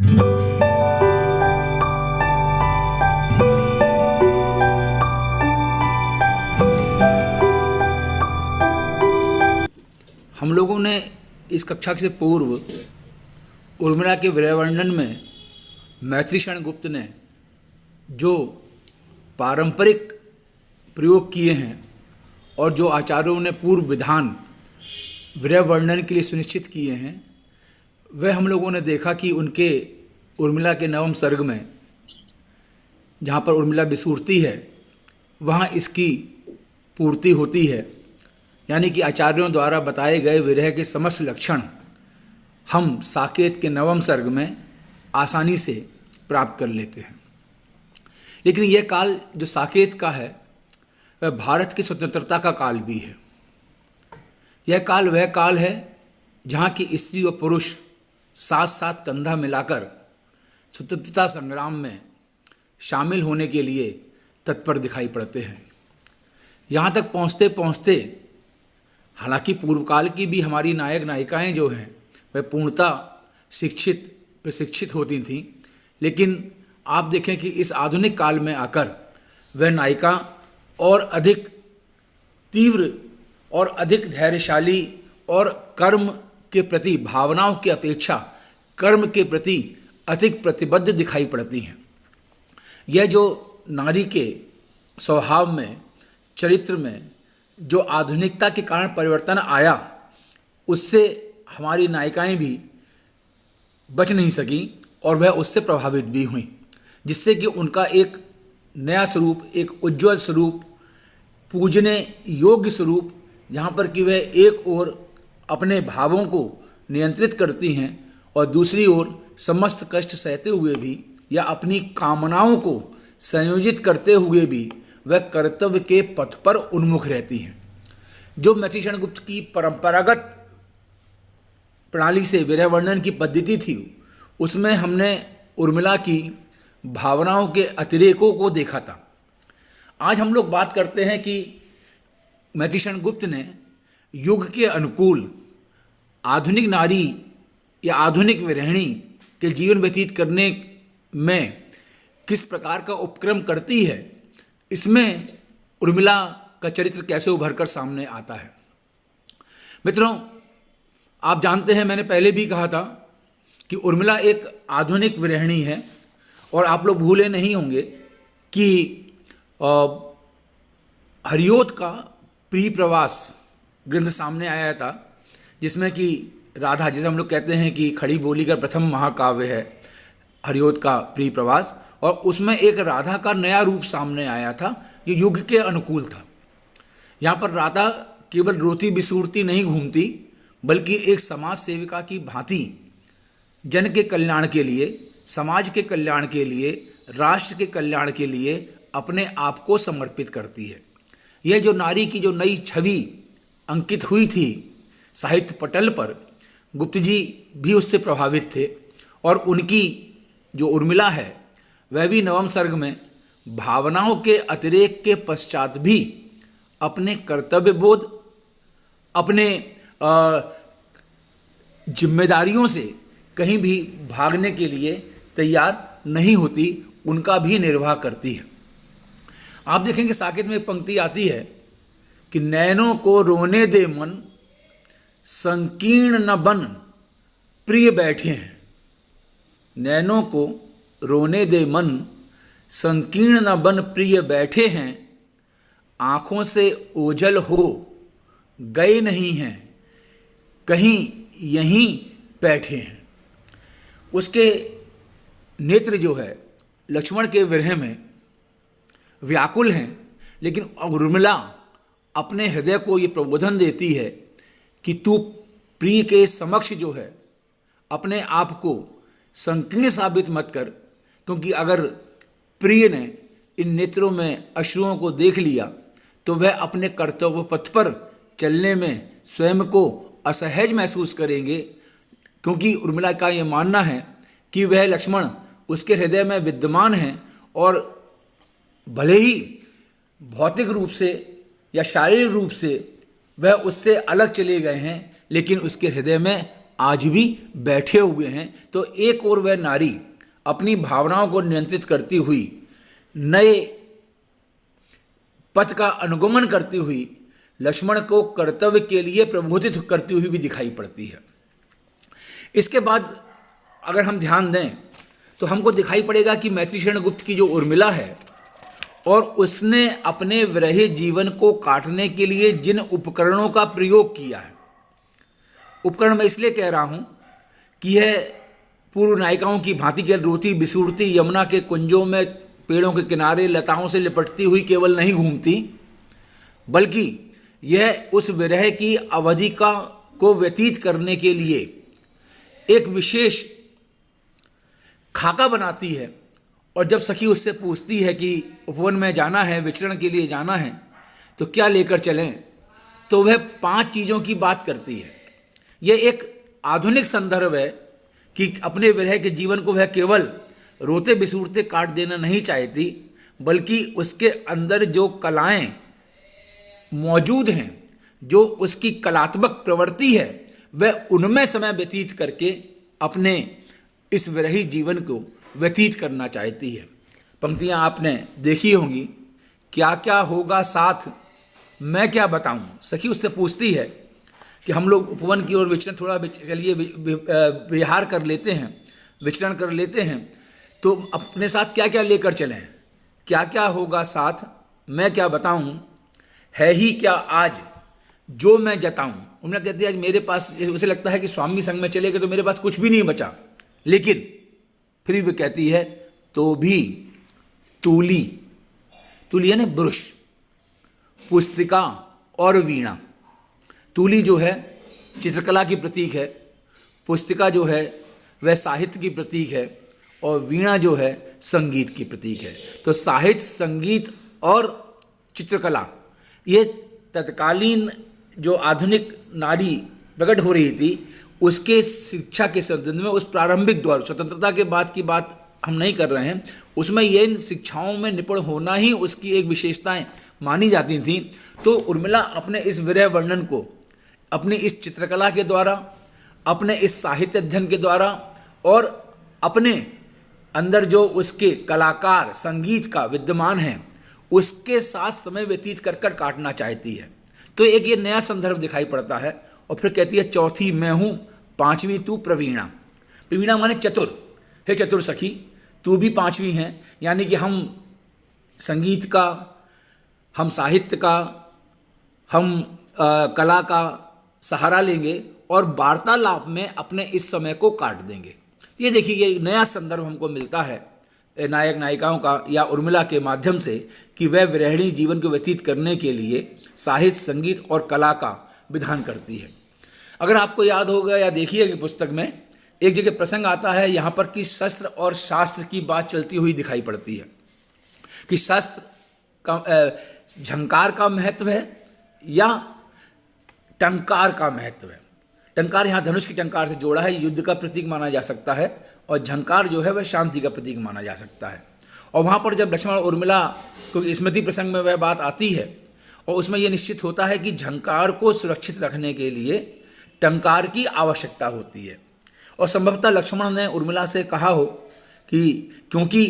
हम लोगों ने इस कक्षा से पूर्व उर्मिला के विरहवर्णन में मैथिलीशरण गुप्त ने जो पारंपरिक प्रयोग किए हैं और जो आचार्यों ने पूर्व विधान विरहवर्णन के लिए सुनिश्चित किए हैं, वह हम लोगों ने देखा कि उनके उर्मिला के नवम सर्ग में जहाँ पर उर्मिला बिसूरती है वहाँ इसकी पूर्ति होती है। यानी कि आचार्यों द्वारा बताए गए विरह के समस्त लक्षण हम साकेत के नवम सर्ग में आसानी से प्राप्त कर लेते हैं। लेकिन यह काल जो साकेत का है वह भारत की स्वतंत्रता का काल भी है। यह काल वह काल है जहाँ की स्त्री और पुरुष साथ साथ कंधा मिलाकर स्वतंत्रता संग्राम में शामिल होने के लिए तत्पर दिखाई पड़ते हैं। यहाँ तक पहुँचते पहुँचते हालांकि पूर्व काल की भी हमारी नायक नायिकाएं जो हैं वह पूर्णतः शिक्षित प्रशिक्षित होती थीं, लेकिन आप देखें कि इस आधुनिक काल में आकर वह नायिका और अधिक तीव्र और अधिक धैर्यशाली और कर्म के प्रति भावनाओं की अपेक्षा कर्म के प्रति अधिक प्रतिबद्ध दिखाई पड़ती हैं। यह जो नारी के स्वभाव में चरित्र में जो आधुनिकता के कारण परिवर्तन आया, उससे हमारी नायिकाएं भी बच नहीं सकीं और वह उससे प्रभावित भी हुईं, जिससे कि उनका एक नया स्वरूप, एक उज्ज्वल स्वरूप, पूजने योग्य स्वरूप, जहाँ पर कि वह एक ओर अपने भावों को नियंत्रित करती हैं और दूसरी ओर समस्त कष्ट सहते हुए भी या अपनी कामनाओं को संयोजित करते हुए भी वह कर्तव्य के पथ पर उन्मुख रहती हैं। जो मैथिलीशरण गुप्त की परंपरागत प्रणाली से विरह वर्णन की पद्धति थी, उसमें हमने उर्मिला की भावनाओं के अतिरेकों को देखा था। आज हम लोग बात करते हैं कि मैथिलीशरण गुप्त ने युग के अनुकूल आधुनिक नारी या आधुनिक विरहिणी के जीवन व्यतीत करने में किस प्रकार का उपक्रम करती है, इसमें उर्मिला का चरित्र कैसे उभर कर सामने आता है। मित्रों, आप जानते हैं, मैंने पहले भी कहा था कि उर्मिला एक आधुनिक विरहिणी है और आप लोग भूले नहीं होंगे कि हरिओत का प्रिय प्रवास ग्रंथ सामने आया था, जिसमें कि राधा, जिसे हम लोग कहते हैं कि खड़ी बोली का प्रथम महाकाव्य है हरिओत का प्रिय प्रवास, और उसमें एक राधा का नया रूप सामने आया था जो युग के अनुकूल था। यहाँ पर राधा केवल रोती बिसूरती नहीं घूमती, बल्कि एक समाज सेविका की भांति जन के कल्याण के लिए, समाज के कल्याण के लिए, राष्ट्र के कल्याण के लिए अपने आप को समर्पित करती है। यह जो नारी की जो नई छवि अंकित हुई थी साहित्य पटल पर, गुप्त जी भी उससे प्रभावित थे और उनकी जो उर्मिला है वह भी नवम सर्ग में भावनाओं के अतिरेक के पश्चात भी अपने कर्तव्य बोध, अपने जिम्मेदारियों से कहीं भी भागने के लिए तैयार नहीं होती, उनका भी निर्वाह करती है। आप देखेंगे साकेत में एक पंक्ति आती है कि नैनों को रोने दे मन, संकीर्ण न बन प्रिय बैठे हैं। नैनों को रोने दे मन, संकीर्ण न बन प्रिय बैठे हैं। आँखों से ओझल हो गए नहीं हैं, कहीं यहीं बैठे हैं। उसके नेत्र जो है लक्ष्मण के विरह में व्याकुल हैं, लेकिन उर्मिला अपने हृदय को ये प्रबोधन देती है कि तू प्रिय के समक्ष जो है अपने आप को संकीर्ण साबित मत कर, क्योंकि अगर प्रिय ने इन नेत्रों में अश्रुओं को देख लिया तो वह अपने कर्तव्य पथ पर चलने में स्वयं को असहज महसूस करेंगे, क्योंकि उर्मिला का ये मानना है कि वह लक्ष्मण उसके हृदय में विद्यमान हैं और भले ही भौतिक रूप से या शारीरिक रूप से वह उससे अलग चले गए हैं, लेकिन उसके हृदय में आज भी बैठे हुए हैं। तो एक और वह नारी अपनी भावनाओं को नियंत्रित करती हुई नए पथ का अनुगमन करती हुई लक्ष्मण को कर्तव्य के लिए प्रबोधित करती हुई भी दिखाई पड़ती है। इसके बाद अगर हम ध्यान दें तो हमको दिखाई पड़ेगा कि मैत्रीशरण गुप्त की जो उर्मिला है और उसने अपने विरही जीवन को काटने के लिए जिन उपकरणों का प्रयोग किया है, उपकरण मैं इसलिए कह रहा हूँ कि यह पूर्व नायिकाओं की भांति के रोती बिसूरती यमुना के कुंजों में पेड़ों के किनारे लताओं से लिपटती हुई केवल नहीं घूमती, बल्कि यह उस विरह की अवधि को व्यतीत करने के लिए एक विशेष खाका बनाती है। और जब सखी उससे पूछती है कि उपवन में जाना है, विचरण के लिए जाना है, तो क्या लेकर चलें, तो वह 5 चीज़ों की बात करती है। यह एक आधुनिक संदर्भ है कि अपने विरह के जीवन को वह केवल रोते बिसूरते काट देना नहीं चाहती, बल्कि उसके अंदर जो कलाएं मौजूद हैं, जो उसकी कलात्मक प्रवृत्ति है, वह उनमें समय व्यतीत करके अपने इस विरही जीवन को व्यतीत करना चाहती है। पंक्तियां आपने देखी होंगी, क्या क्या होगा साथ मैं क्या बताऊं। सखी उससे पूछती है कि हम लोग उपवन की ओर विचरण थोड़ा चलिए विहार कर लेते हैं, विचरण कर लेते हैं, तो अपने साथ क्या क्या लेकर चलें। क्या क्या होगा साथ मैं क्या बताऊं, है ही क्या आज जो मैं जताऊं। उन्होंने कहती है आज मेरे पास, उसे लगता है कि स्वामी संग में चले गए तो मेरे पास कुछ भी नहीं बचा, लेकिन फिर भी कहती है तो भी तूली, तूली है ना ब्रुश, पुस्तिका और वीणा। तूली जो है चित्रकला की प्रतीक है, पुस्तिका जो है वह साहित्य की प्रतीक है, और वीणा जो है संगीत की प्रतीक है। तो साहित्य, संगीत और चित्रकला, ये तत्कालीन जो आधुनिक नारी प्रकट हो रही थी उसके शिक्षा के संदर्भ में, उस प्रारंभिक दौर स्वतंत्रता के बाद की बात हम नहीं कर रहे हैं, उसमें ये इन शिक्षाओं में निपुण होना ही उसकी एक विशेषताएं मानी जाती थी। तो उर्मिला अपने इस विरह वर्णन को अपनी इस चित्रकला के द्वारा, अपने इस साहित्य अध्ययन के द्वारा और अपने अंदर जो उसके कलाकार संगीत का विद्यमान है उसके साथ समय व्यतीत कर कर काटना चाहती है। तो एक ये नया संदर्भ दिखाई पड़ता है। और फिर कहती है चौथी मैं हूँ, 5वीं तू प्रवीणा। प्रवीणा माने चतुर, हे चतुर सखी तू भी 5वीं है, यानी कि हम संगीत का, हम साहित्य का, हम कला का सहारा लेंगे और वार्तालाप में अपने इस समय को काट देंगे। ये देखिए ये नया संदर्भ हमको मिलता है नायक नायिकाओं का या उर्मिला के माध्यम से कि वह विरहिणी जीवन को व्यतीत करने के लिए साहित्य, संगीत और कला का विधान करती है। अगर आपको याद होगा या देखिए कि पुस्तक में एक जगह प्रसंग आता है यहाँ पर कि शस्त्र और शास्त्र की बात चलती हुई दिखाई पड़ती है कि शस्त्र का झंकार का महत्व है या टंकार का महत्व है। टंकार यहाँ धनुष की टंकार से जोड़ा है, युद्ध का प्रतीक माना जा सकता है, और झंकार जो है वह शांति का प्रतीक माना जा सकता है। और वहाँ पर जब लक्ष्मण और उर्मिला क्योंकि स्मृति प्रसंग में वह बात आती है और उसमें यह निश्चित होता है कि झंकार को सुरक्षित रखने के लिए टंकार की आवश्यकता होती है। और संभवतः लक्ष्मण ने उर्मिला से कहा हो कि क्योंकि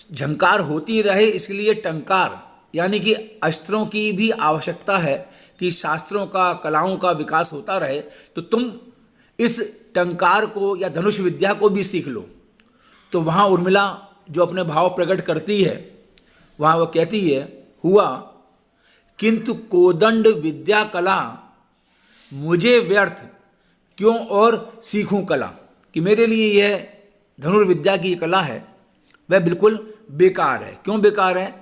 झंकार होती रहे इसलिए टंकार यानी कि अस्त्रों की भी आवश्यकता है कि शास्त्रों का, कलाओं का विकास होता रहे, तो तुम इस टंकार को या धनुष विद्या को भी सीख लो। तो वहाँ उर्मिला जो अपने भाव प्रकट करती है, वहाँ वो कहती है हुआ किंतु कोदंड विद्या कला मुझे व्यर्थ क्यों और सीखूं कला, कि मेरे लिए यह धनुर्विद्या की कला है वह बिल्कुल बेकार है। क्यों बेकार है?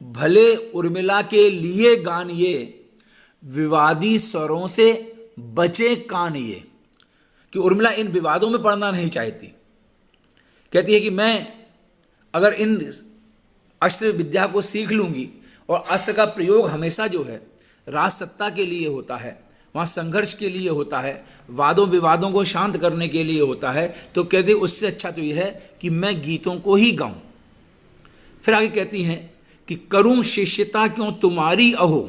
भले उर्मिला के लिए गान ये विवादी स्वरों से बचे कान ये, कि उर्मिला इन विवादों में पड़ना नहीं चाहती। कहती है कि मैं अगर इन अस्त्र विद्या को सीख लूँगी, और अस्त्र का प्रयोग हमेशा जो है राज सत्ता के लिए होता है, वहाँ संघर्ष के लिए होता है, वादों विवादों को शांत करने के लिए होता है, तो कहती उससे अच्छा तो यह है कि मैं गीतों को ही गाऊं। फिर आगे कहती हैं कि करूं शिष्यता क्यों तुम्हारी अहो,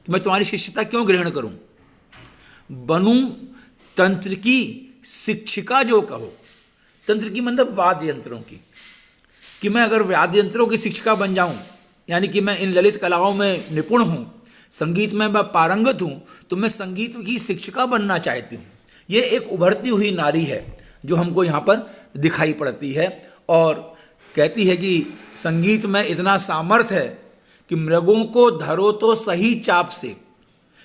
मैं तुम्हारी शिष्यता क्यों ग्रहण करूं, बनूं तंत्र की शिक्षिका जो कहो, तंत्र की मतलब वाद्य यंत्रों की, कि मैं अगर वाद्य यंत्रों की शिक्षिका बन जाऊं, यानी कि मैं इन ललित कलाओं में निपुण हूं, संगीत में मैं पारंगत हूं, तो मैं संगीत की शिक्षिका बनना चाहती हूं। ये एक उभरती हुई नारी है जो हमको यहाँ पर दिखाई पड़ती है और कहती है कि संगीत में इतना सामर्थ्य है कि मृगों को धरो तो सही चाप से,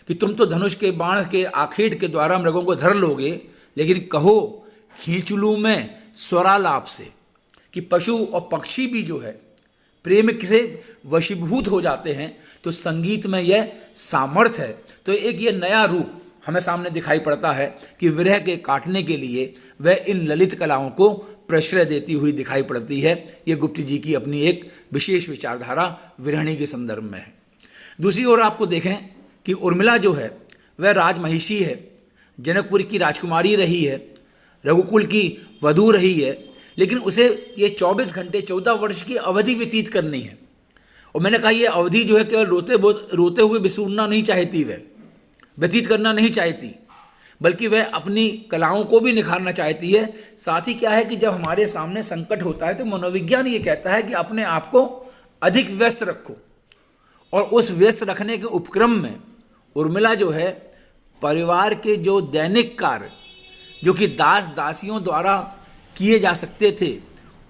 कि तुम तो धनुष के बाण के आखेट के द्वारा मृगों को धर लोगे, लेकिन कहो खींच लूँ मैं स्वरालाप से, कि पशु और पक्षी भी जो है प्रेम से वशीभूत हो जाते हैं। तो संगीत में यह सामर्थ्य है। तो एक ये नया रूप हमें सामने दिखाई पड़ता है कि विरह के काटने के लिए वह इन ललित कलाओं को प्रश्रय देती हुई दिखाई पड़ती है। ये गुप्त जी की अपनी एक विशेष विचारधारा विरहणी के संदर्भ में है। दूसरी ओर आपको देखें कि उर्मिला जो है वह राजमहिषी है, जनकपुर की राजकुमारी रही है, रघुकुल की वधू रही है, लेकिन उसे ये 24 घंटे 14 वर्ष की अवधि व्यतीत करनी है। और मैंने कहा ये अवधि जो है केवल रोते हुए बिसूरना नहीं चाहती, वह व्यतीत करना नहीं चाहती, बल्कि वह अपनी कलाओं को भी निखारना चाहती है। साथ ही क्या है कि जब हमारे सामने संकट होता है तो मनोविज्ञान ये कहता है कि अपने आप को अधिक व्यस्त रखो, और उस व्यस्त रखने के उपक्रम में उर्मिला जो है परिवार के जो दैनिक कार्य जो कि दास दासियों द्वारा किए जा सकते थे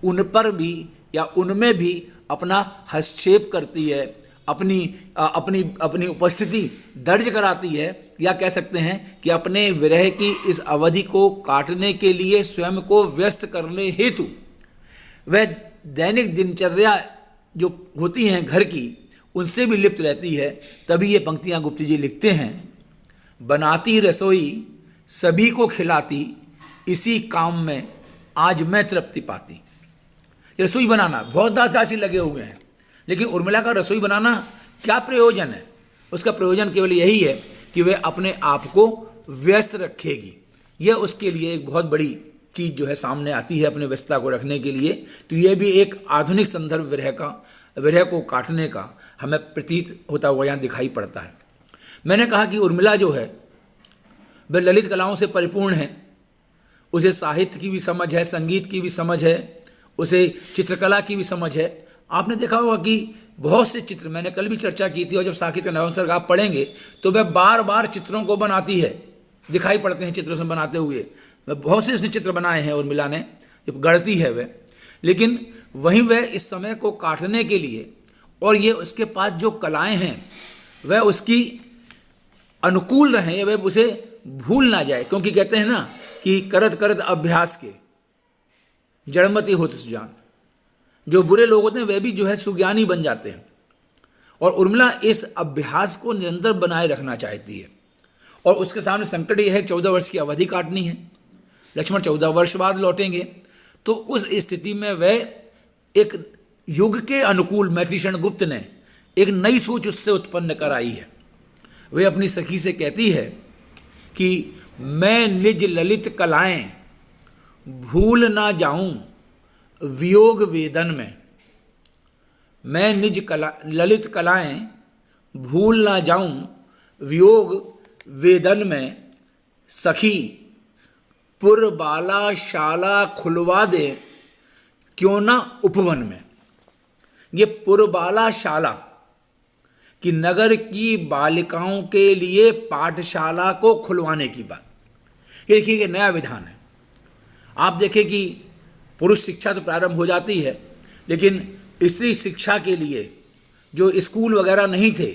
उन पर भी या उनमें भी अपना हस्तक्षेप करती है, अपनी उपस्थिति दर्ज कराती है, या कह सकते हैं कि अपने विरह की इस अवधि को काटने के लिए स्वयं को व्यस्त करने हेतु वह दैनिक दिनचर्या जो होती हैं घर की उनसे भी लिप्त रहती है। तभी ये पंक्तियाँ गुप्त जी लिखते हैं, बनाती रसोई सभी को खिलाती, इसी काम में आज मैं तृप्ति पाती। रसोई बनाना, बहुत दास दासी लगे हुए हैं, लेकिन उर्मिला का रसोई बनाना क्या प्रयोजन है? उसका प्रयोजन केवल यही है कि वह अपने आप को व्यस्त रखेगी। यह उसके लिए एक बहुत बड़ी चीज़ जो है सामने आती है अपने व्यस्तता को रखने के लिए। तो यह भी एक आधुनिक संदर्भ विरह को काटने का हमें प्रतीत होता हुआ यहाँ दिखाई पड़ता है। मैंने कहा कि उर्मिला जो है वह ललित कलाओं से परिपूर्ण है, उसे साहित्य की भी समझ है, संगीत की भी समझ है, उसे चित्रकला की भी समझ है। आपने देखा होगा कि बहुत से चित्र, मैंने कल भी चर्चा की थी, और जब साकेत का नवम सर्ग आप पढ़ेंगे तो वह बार बार चित्रों को बनाती है, दिखाई पड़ते हैं चित्रों से बनाते हुए। वह बहुत से उसने चित्र बनाए हैं उर्मिला ने, जब गढ़ती है वह, लेकिन वहीं वह इस समय को काटने के लिए और ये उसके पास जो कलाएँ हैं वह उसकी अनुकूल रहें, वह उसे भूल ना जाए। क्योंकि कहते हैं ना कि करत करत अभ्यास के जड़मति होत सुजान, जो बुरे लोग होते हैं वे भी जो है सुज्ञानी बन जाते हैं। और उर्मिला इस अभ्यास को निरंतर बनाए रखना चाहती है, और उसके सामने संकट यह है 14 वर्ष की अवधि काटनी है। लक्ष्मण 14 वर्ष बाद लौटेंगे, तो उस स्थिति में वह एक युग के अनुकूल मैथिलीशरण गुप्त ने एक नई सोच उससे उत्पन्न कराई है। वह अपनी सखी से कहती है कि मैं निज ललित कलाएं भूल ना जाऊं वियोग वेदन में। मैं निज ललित कलाएं भूल ना जाऊं वियोग वेदन में, सखी पुरबाला शाला खुलवा दे क्यों ना उपवन में। ये पुरबाला शाला कि नगर की बालिकाओं के लिए पाठशाला को खुलवाने की बात, ये देखिए ये नया विधान है। आप देखें कि पुरुष शिक्षा तो प्रारंभ हो जाती है, लेकिन स्त्री शिक्षा के लिए जो स्कूल वगैरह नहीं थे,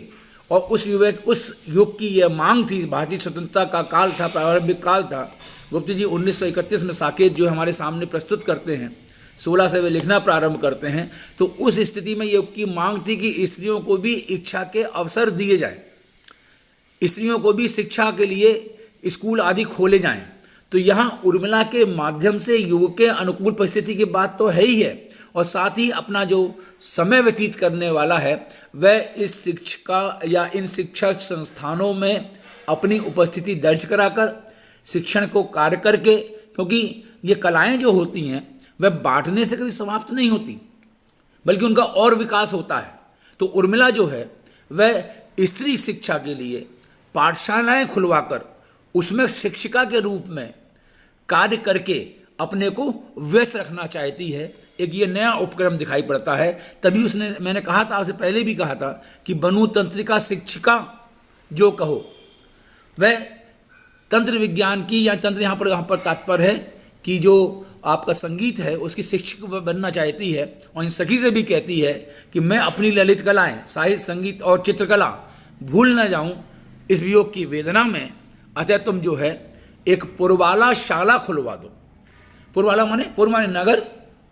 और उस युग की यह मांग थी, भारतीय स्वतंत्रता का काल था, प्रारंभिक काल था। गुप्त जी 1931 में साकेत जो हमारे सामने प्रस्तुत करते हैं, 16 से वे लिखना प्रारंभ करते हैं। तो उस स्थिति में युग की मांग थी कि स्त्रियों को भी इच्छा के अवसर दिए जाएं, स्त्रियों को भी शिक्षा के लिए स्कूल आदि खोले जाएं। तो यहाँ उर्मिला के माध्यम से युग के अनुकूल परिस्थिति की बात तो है ही है, और साथ ही अपना जो समय व्यतीत करने वाला है वह इस शिक्षा या इन शिक्षक संस्थानों में अपनी उपस्थिति दर्ज कराकर शिक्षण को कार्य करके, क्योंकि ये कलाएं जो होती हैं वह बांटने से कभी समाप्त नहीं होती, बल्कि उनका और विकास होता है। तो उर्मिला जो है वह स्त्री शिक्षा के लिए पाठशालाएं खुलवाकर उसमें शिक्षिका के रूप में कार्य करके अपने को व्यस्त रखना चाहती है। एक ये नया उपक्रम दिखाई पड़ता है। तभी उसने, मैंने कहा था, आपसे पहले भी कहा था कि बनु तंत्रिका शिक्षिका जो कहो, वह तंत्र विज्ञान की या तंत्र यहाँ पर तात्पर्य है कि जो आपका संगीत है उसकी शिक्षक बनना चाहती है। और इन सखी से भी कहती है कि मैं अपनी ललित कलाएं, साहित्य, संगीत और चित्रकला भूल न जाऊं इस वियोग की वेदना में। अतः तुम जो है एक पुरबाला शाला खुलवा दो। पुरबाला माने, पुर माने नगर,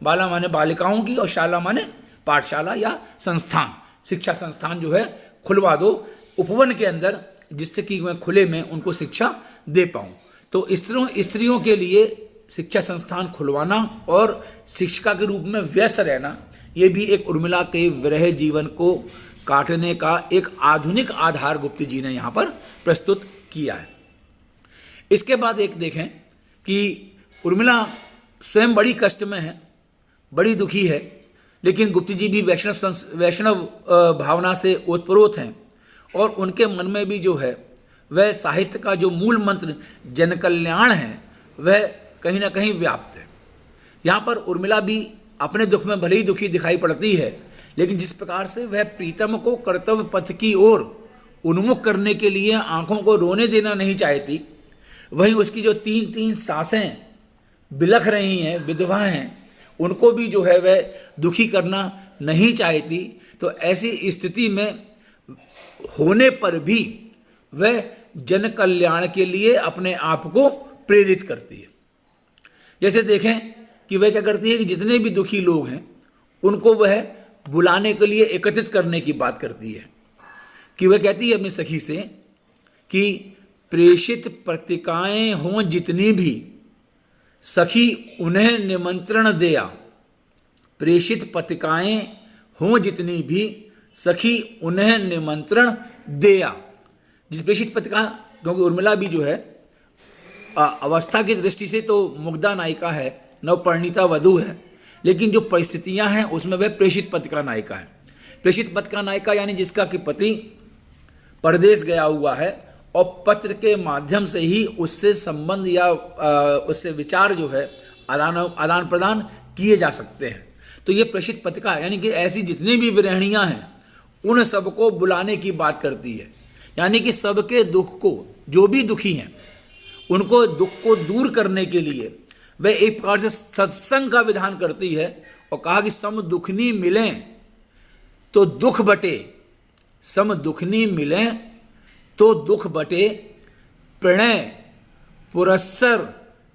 बाला माने बालिकाओं की, और शाला माने पाठशाला या संस्थान, शिक्षा संस्थान जो है खुलवा दो उपवन के अंदर, जिससे कि मैं खुले में उनको शिक्षा दे पाऊँ। तो स्त्रियों के लिए शिक्षा संस्थान खुलवाना और शिक्षिका के रूप में व्यस्त रहना, ये भी एक उर्मिला के विरह जीवन को काटने का एक आधुनिक आधार गुप्त जी ने यहाँ पर प्रस्तुत किया है। इसके बाद एक देखें कि उर्मिला स्वयं बड़ी कष्ट में है, बड़ी दुखी है, लेकिन गुप्त जी भी वैष्णव भावना से ओतप्रोत हैं और उनके मन में भी जो है वह साहित्य का जो मूल मंत्र जन कल्याण है वह कहीं ना कहीं व्याप्त है। यहाँ पर उर्मिला भी अपने दुख में भले ही दुखी दिखाई पड़ती है, लेकिन जिस प्रकार से वह प्रीतम को कर्तव्य पथ की ओर उन्मुख करने के लिए आंखों को रोने देना नहीं चाहती, वहीं उसकी जो तीन तीन सासें बिलख रही हैं, विधवा हैं, उनको भी जो है वह दुखी करना नहीं चाहती। तो ऐसी स्थिति में होने पर भी वह जन कल्याण के लिए अपने आप को प्रेरित करती है। जैसे देखें कि वह क्या करती है कि जितने भी दुखी लोग हैं उनको वह बुलाने के लिए एकत्रित करने की बात करती है। कि वह कहती है अपनी सखी से कि प्रेषित पत्रिकाएं हों जितनी भी, सखी उन्हें निमंत्रण दिया। प्रेषित पत्रिकाएं हों जितनी भी, सखी उन्हें निमंत्रण दिया। जिस प्रेषित पत्रिका, क्योंकि उर्मिला भी जो है अवस्था की दृष्टि से तो मुग्धा नायिका है, नवपरिणीता वधू है, लेकिन जो परिस्थितियां हैं उसमें वह प्रेषित पत्रिका नायिका है। प्रेषित पत्रिका नायिका यानी जिसका कि पति परदेश गया हुआ है और पत्र के माध्यम से ही उससे संबंध या उससे विचार जो है आदान प्रदान किए जा सकते हैं। तो ये प्रेषित पत्रिका यानी कि ऐसी जितनी भी विरहणियाँ हैं उन सबको बुलाने की बात करती है। यानी कि सबके दुख को, जो भी दुखी हैं उनको दुख को दूर करने के लिए वह एक प्रकार से सत्संग का विधान करती है और कहा कि सम दुखनी मिलें तो दुख बटे, सम दुखनी मिलें तो दुख बटे, प्रणय पुरस्सर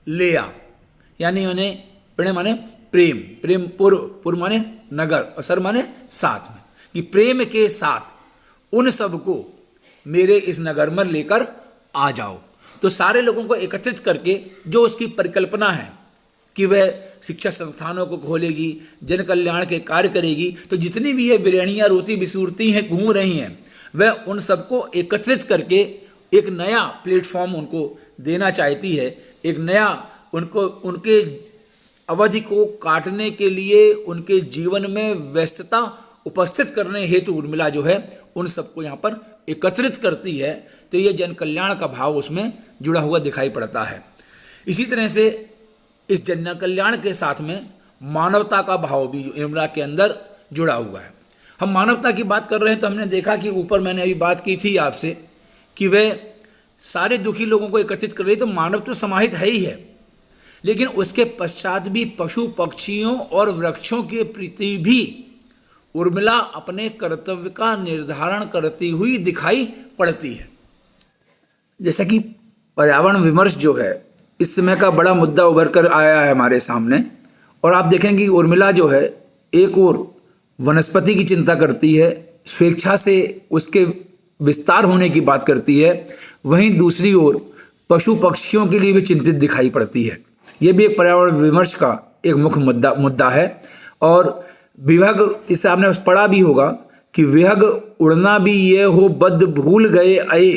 लिया। यानी मैंने प्रणय माने प्रेम, प्रेम पुर माने नगर और सर माने साथ में, कि प्रेम के साथ उन सबको मेरे इस नगर में लेकर आ जाओ। तो सारे लोगों को एकत्रित करके जो उसकी परिकल्पना है कि वह शिक्षा संस्थानों को खोलेगी, जन कल्याण के कार्य करेगी, तो जितनी भी ये विरहणियाँ रोती बिसूरती हैं, घूम रही हैं, वह उन सबको एकत्रित करके एक नया प्लेटफॉर्म उनको देना चाहती है। एक नया उनको उनके अवधि को काटने के लिए उनके जीवन में व्यस्तता उपस्थित करने हेतु उर्मिला जो है उन सबको यहाँ पर एकत्रित करती है। तो ये जन कल्याण का भाव उसमें जुड़ा हुआ दिखाई पड़ता है। इसी तरह से इस जन कल्याण के साथ में मानवता का भाव भी उर्मिला के अंदर जुड़ा हुआ है। हम मानवता की बात कर रहे हैं तो हमने देखा कि ऊपर मैंने अभी बात की थी आपसे कि वह सारे दुखी लोगों को एकत्रित कर रही, तो मानव तो समाहित है ही है, लेकिन उसके पश्चात भी पशु पक्षियों और वृक्षों के प्रति भी उर्मिला अपने कर्तव्य का निर्धारण करती हुई दिखाई पड़ती है। जैसा कि पर्यावरण विमर्श जो है इस समय का बड़ा मुद्दा उभर कर आया है हमारे सामने, और आप देखेंगे उर्मिला जो है एक ओर वनस्पति की चिंता करती है, स्वेच्छा से उसके विस्तार होने की बात करती है, वहीं दूसरी ओर पशु पक्षियों के लिए भी चिंतित दिखाई पड़ती है। ये भी एक पर्यावरण विमर्श का एक मुख्य मुद्दा है। और विहग, इससे आपने पढ़ा भी होगा कि विहग उड़ना भी ये हो बद्ध भूल गए आए।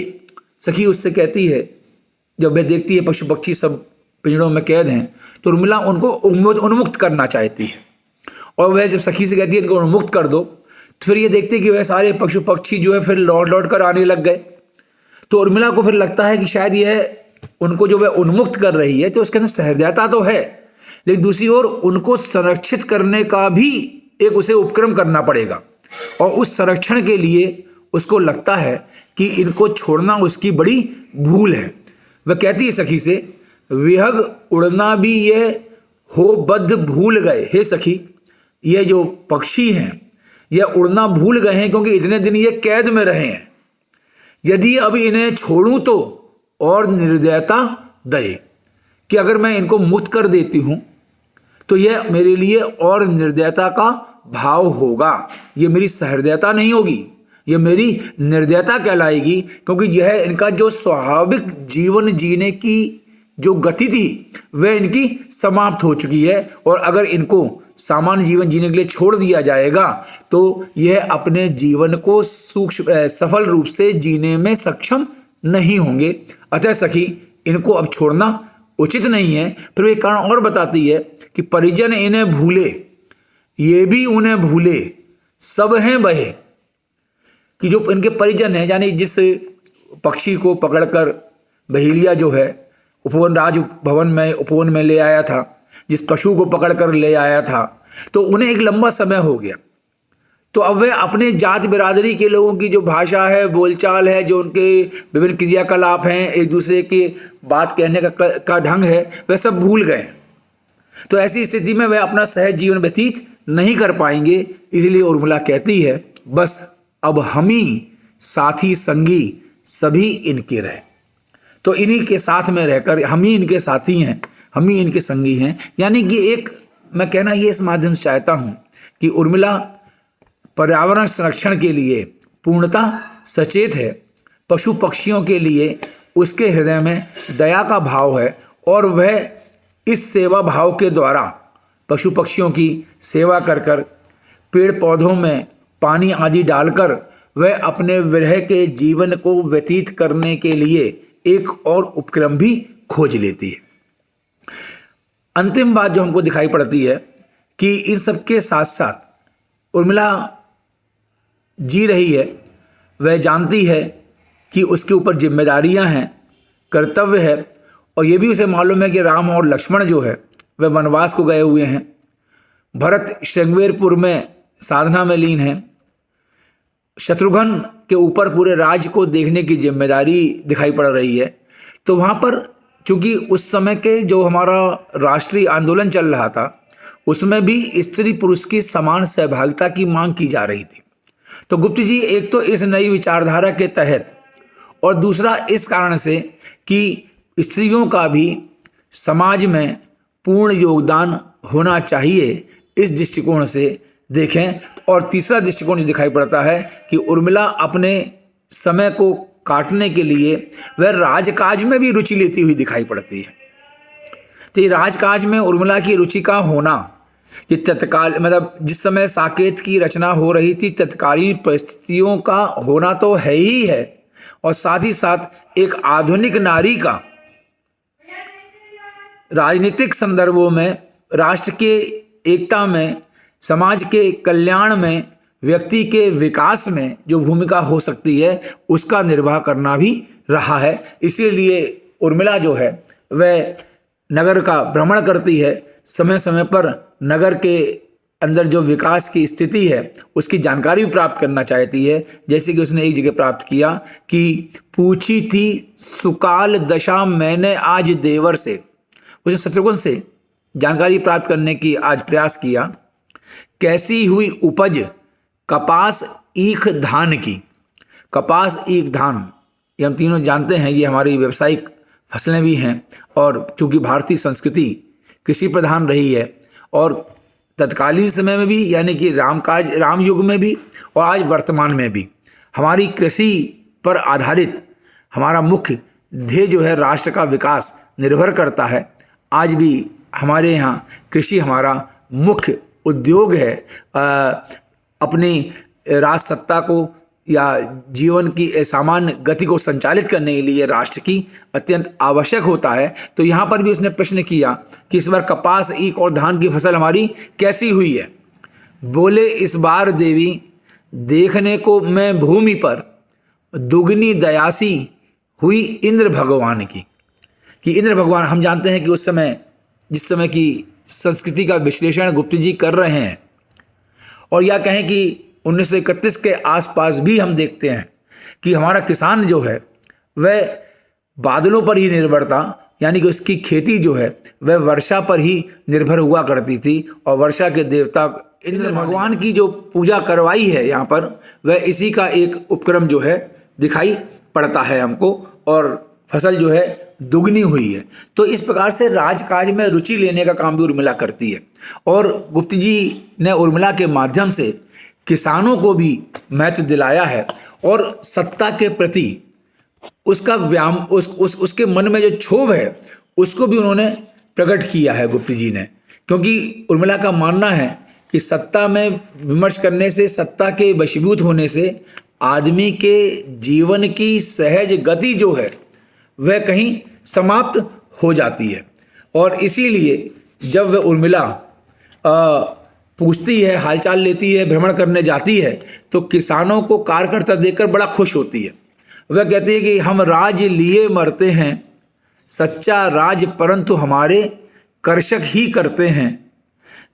सखी उससे कहती है, जब वह देखती है पशु पक्षी सब पिंजड़ों में कैद हैं, तो उर्मिला उनको उन्मुक्त करना चाहती है। और वह जब सखी से कहती है इनको उन्मुक्त कर दो, तो फिर ये देखते हैं कि वह सारे पशु पक्षी जो है फिर लौट लौट कर आने लग गए। तो उर्मिला को फिर लगता है कि शायद यह उनको जो वह उन्मुक्त कर रही है, तो उसके अंदर सहृदयता तो है, लेकिन दूसरी ओर उनको संरक्षित करने का भी एक उसे उपक्रम करना पड़ेगा। और उस संरक्षण के लिए उसको लगता है कि इनको छोड़ना उसकी बड़ी भूल है। वह कहती है सखी से, विहग उड़ना भी ये हो बद्ध भूल गए। हे सखी, ये जो पक्षी हैं यह उड़ना भूल गए हैं, क्योंकि इतने दिन ये कैद में रहे हैं। यदि अब इन्हें छोड़ूं तो और निर्दयता दे, कि अगर मैं इनको मुक्त कर देती हूं तो यह मेरे लिए और निर्दयता का भाव होगा। ये मेरी सहृदयता नहीं होगी, ये मेरी निर्दयता कहलाएगी, क्योंकि यह इनका जो स्वाभाविक जीवन जीने की जो गति थी वह इनकी समाप्त हो चुकी है। और अगर इनको सामान्य जीवन जीने के लिए छोड़ दिया जाएगा तो यह अपने जीवन को सफल रूप से जीने में सक्षम नहीं होंगे। अतः सखी, इनको अब छोड़ना उचित नहीं है। फिर एक कारण और बताती है कि परिजन इन्हें भूले, ये भी उन्हें भूले, सब हैं बहे। कि जो इनके परिजन हैं, यानी जिस पक्षी को पकड़कर बहेलिया जो है उपवन राजभवन में उपवन में ले आया था, जिस पशु को पकड़कर ले आया था, तो उन्हें एक लंबा समय हो गया। तो अब वे अपने जात बिरादरी के लोगों की जो भाषा है, बोलचाल है, जो उनके विभिन्न क्रियाकलाप हैं, एक दूसरे की बात कहने का ढंग है, वह सब भूल गए। तो ऐसी स्थिति में वे अपना सहज जीवन व्यतीत नहीं कर पाएंगे। इसलिए उर्मिला कहती है, बस अब हम ही साथी संगी सभी इनके रहे। तो इन्हीं के साथ में रहकर हम ही इनके साथी हैं, हम ही इनके संगी हैं। यानी कि एक मैं कहना ये इस माध्यम से चाहता हूँ कि उर्मिला पर्यावरण संरक्षण के लिए पूर्णतः सचेत है। पशु पक्षियों के लिए उसके हृदय में दया का भाव है, और वह इस सेवा भाव के द्वारा पशु पक्षियों की सेवा कर कर, पेड़ पौधों में पानी आदि डालकर वह अपने विरह के जीवन को व्यतीत करने के लिए एक और उपक्रम भी खोज लेती है। अंतिम बात जो हमको दिखाई पड़ती है कि इन सब के साथ साथ उर्मिला जी रही है, वह जानती है कि उसके ऊपर जिम्मेदारियां हैं, कर्तव्य है, और यह भी उसे मालूम है कि राम और लक्ष्मण जो है वह वनवास को गए हुए हैं, भरत श्रृंगवेरपुर में साधना में लीन है, शत्रुघ्न के ऊपर पूरे राज्य को देखने की जिम्मेदारी दिखाई पड़ रही है। तो वहाँ पर चूंकि उस समय के जो हमारा राष्ट्रीय आंदोलन चल रहा था, उसमें भी स्त्री पुरुष की समान सहभागिता की मांग की जा रही थी। तो गुप्त जी एक तो इस नई विचारधारा के तहत, और दूसरा इस कारण से कि स्त्रियों का भी समाज में पूर्ण योगदान होना चाहिए, इस दृष्टिकोण से देखें। और तीसरा दृष्टिकोण जो दिखाई पड़ता है कि उर्मिला अपने समय को काटने के लिए वह राजकाज में भी रुचि लेती हुई दिखाई पड़ती है। तो ये राजकाज में उर्मिला की रुचि का होना, ये तत्काल मतलब जिस समय साकेत की रचना हो रही थी, तत्कालीन परिस्थितियों का होना तो है ही है, और साथ ही साथ एक आधुनिक नारी का राजनीतिक संदर्भों में, राष्ट्र के एकता में, समाज के कल्याण में, व्यक्ति के विकास में जो भूमिका हो सकती है उसका निर्वाह करना भी रहा है। इसीलिए उर्मिला जो है वह नगर का भ्रमण करती है, समय समय पर नगर के अंदर जो विकास की स्थिति है उसकी जानकारी भी प्राप्त करना चाहती है। जैसे कि उसने एक जगह प्राप्त किया कि पूछी थी सुकाल दशा मैंने आज देवर से, उसने शत्रुघ्न से जानकारी प्राप्त करने की आज प्रयास किया। कैसी हुई उपज कपास ईख धान की। कपास ईख धान ये हम तीनों जानते हैं, ये हमारी व्यावसायिक फसलें भी हैं, और चूंकि भारतीय संस्कृति कृषि प्रधान रही है, और तत्कालीन समय में भी यानी कि राम युग में भी और आज वर्तमान में भी हमारी कृषि पर आधारित हमारा मुख्य ध्येय जो है राष्ट्र का विकास निर्भर करता है। आज भी हमारे यहाँ कृषि हमारा मुख्य उद्योग है। अपनी राज सत्ता को या जीवन की सामान्य गति को संचालित करने के लिए राष्ट्र की अत्यंत आवश्यक होता है। तो यहाँ पर भी उसने प्रश्न किया कि इस बार कपास, ईख और धान की फसल हमारी कैसी हुई है। बोले इस बार देवी देखने को मैं भूमि पर दुगनी दयासी हुई इंद्र भगवान की। कि इंद्र भगवान, हम जानते हैं कि उस समय जिस समय की संस्कृति का विश्लेषण गुप्त जी कर रहे हैं, और या कहें कि 1931 के आसपास भी हम देखते हैं कि हमारा किसान जो है वह बादलों पर ही निर्भर था, यानी कि उसकी खेती जो है वह वर्षा पर ही निर्भर हुआ करती थी, और वर्षा के देवता इंद्र भगवान की जो पूजा करवाई है यहाँ पर, वह इसी का एक उपक्रम जो है दिखाई पड़ता है हमको, और फसल जो है दुगनी हुई है। तो इस प्रकार से राजकाज में रुचि लेने का काम भी उर्मिला करती है, और गुप्त जी ने उर्मिला के माध्यम से किसानों को भी महत्व दिलाया है, और सत्ता के प्रति उसका व्याम उसके मन में जो क्षोभ है उसको भी उन्होंने प्रकट किया है गुप्त जी ने, क्योंकि उर्मिला का मानना है कि सत्ता में विमर्श करने से, सत्ता के वशीभूत होने से आदमी के जीवन की सहज गति जो है वह कहीं समाप्त हो जाती है। और इसीलिए जब वह उर्मिला पूछती है, हालचाल लेती है, भ्रमण करने जाती है, तो किसानों को कार्यकर्ता देखकर बड़ा खुश होती है। वह कहती है कि हम राज लिए मरते हैं, सच्चा राज परंतु हमारे कर्षक ही करते हैं,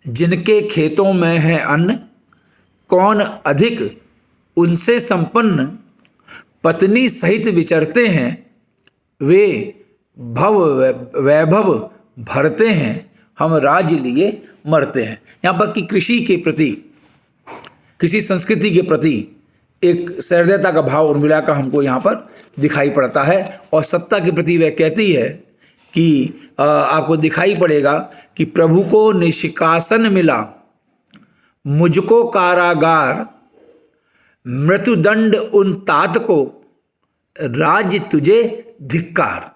जिनके खेतों में है अन्न कौन अधिक उनसे संपन्न, पत्नी सहित विचरते हैं वे भव वैभव भरते हैं, हम राज लिए मरते हैं। यहाँ पर कि कृषि के प्रति, किसी संस्कृति के प्रति एक सहृदयता का भाव उर्मिला का हमको यहाँ पर दिखाई पड़ता है, और सत्ता के प्रति वह कहती है कि आपको दिखाई पड़ेगा कि प्रभु को निष्कासन मिला, मुझको कारागार, मृत्युदंड उन तात को, राज तुझे धिक्कार।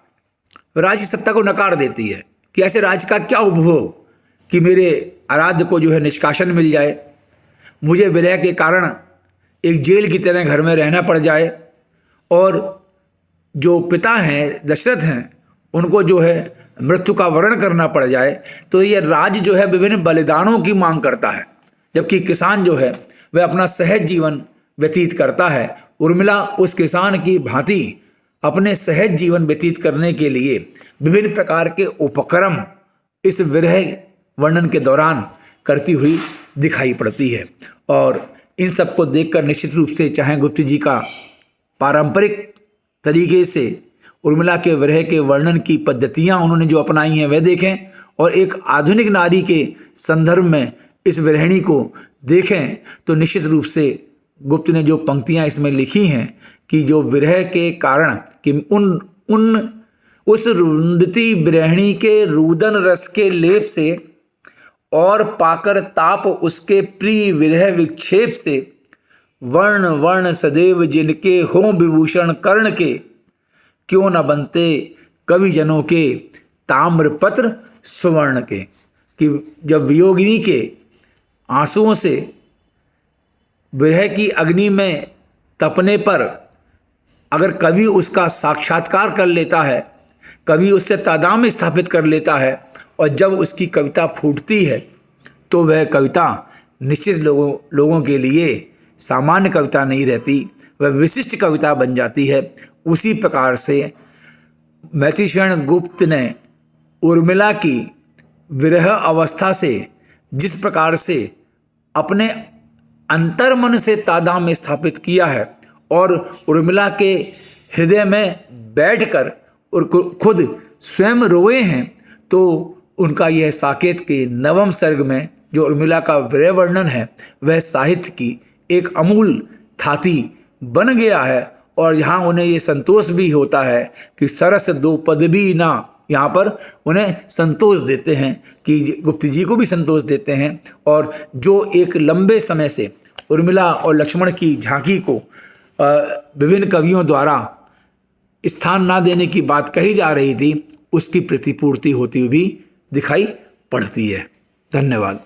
राज की सत्ता को नकार देती है कि ऐसे राज का क्या उपभोग कि मेरे आराध्य को जो है निष्कासन मिल जाए, मुझे विरह के कारण एक जेल की तरह घर में रहना पड़ जाए, और जो पिता हैं दशरथ हैं उनको जो है मृत्यु का वरण करना पड़ जाए। तो ये राज जो है विभिन्न बलिदानों की मांग करता है, जबकि किसान जो है वह अपना सहज जीवन व्यतीत करता है। उर्मिला उस किसान की भांति अपने सहज जीवन व्यतीत करने के लिए विभिन्न प्रकार के उपक्रम इस विरह वर्णन के दौरान करती हुई दिखाई पड़ती है, और इन सबको देखकर निश्चित रूप से चाहे गुप्त जी का पारंपरिक तरीके से उर्मिला के विरह के वर्णन की पद्धतियाँ उन्होंने जो अपनाई हैं वह देखें, और एक आधुनिक नारी के संदर्भ में इस विरहिणी को देखें, तो निश्चित रूप से गुप्त ने जो पंक्तियाँ इसमें लिखी हैं कि जो विरह के कारण कि उस रुंदती विरहिणी के रुदन रस के लेप से और पाकर ताप उसके प्रिय विरह विक्षेप से, वर्ण वर्ण सदैव जिनके हों विभूषण कर्ण के, क्यों न बनते कवि जनों के ताम्रपत्र सुवर्ण के। कि जब वियोगिनी के आंसुओं से विरह की अग्नि में तपने पर अगर कवि उसका साक्षात्कार कर लेता है, कवि उससे तादाम स्थापित कर लेता है, और जब उसकी कविता फूटती है तो वह कविता निश्चित लोगों के लिए सामान्य कविता नहीं रहती, वह विशिष्ट कविता बन जाती है। उसी प्रकार से मैत्रीशरण गुप्त ने उर्मिला की विरह अवस्था से जिस प्रकार से अपने अंतर्मन से तादाम स्थापित किया है, और उर्मिला के हृदय में बैठकर और खुद स्वयं रोए हैं, तो उनका यह साकेत के नवम सर्ग में जो उर्मिला का विरह वर्णन है वह साहित्य की एक अमूल थाती बन गया है। और यहाँ उन्हें ये संतोष भी होता है कि सरस दो पद भी ना, यहाँ पर उन्हें संतोष देते हैं कि गुप्त जी को भी संतोष देते हैं। और जो एक लंबे समय से उर्मिला और लक्ष्मण की झांकी को विभिन्न कवियों द्वारा स्थान ना देने की बात कही जा रही थी, उसकी प्रतिपूर्ति होती हुई भी दिखाई पड़ती है। धन्यवाद।